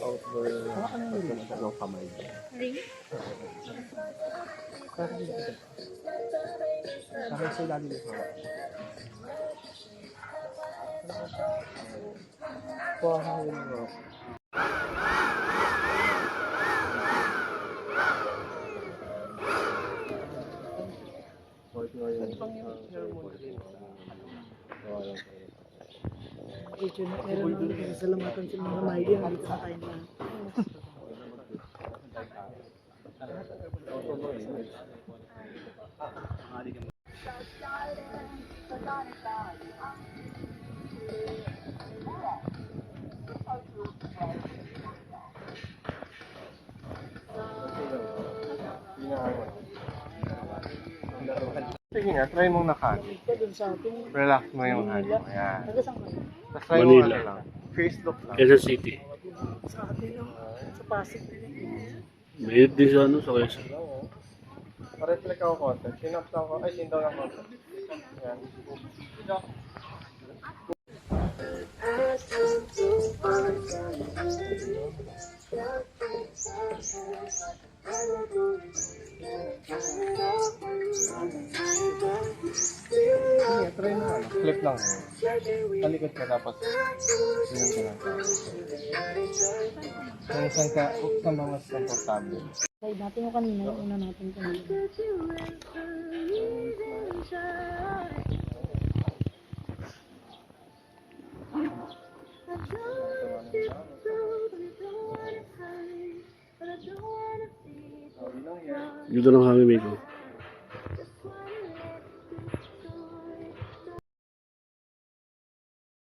Outdoor ng kamay. Ring? Saka sa ilalim ng hawak. Kuha ka ng hawak. Meron naman nagsasalamatan sa mga Miley ang dito na tayo na. Sige nga, try mong nakali. Doon sa atin. Relax mo yung hali mo. Yan. Taga saan kayo? Tapos try mo Manila. ano lang. Face look lang. Quezon City. Sa atin no? Sa Pasig. May din sa ano, sa Quezon. Pa-reflect ako konti. Sinap ako. Ay, sindaw lang konti. Yan. Sige, try mo ano. Flip lang mo. Talikod ka tapos yun ka lang. Kung saan ka mas komportable. Try natin yung kanina, yung una natin kanina. Dito lang kami, Miko.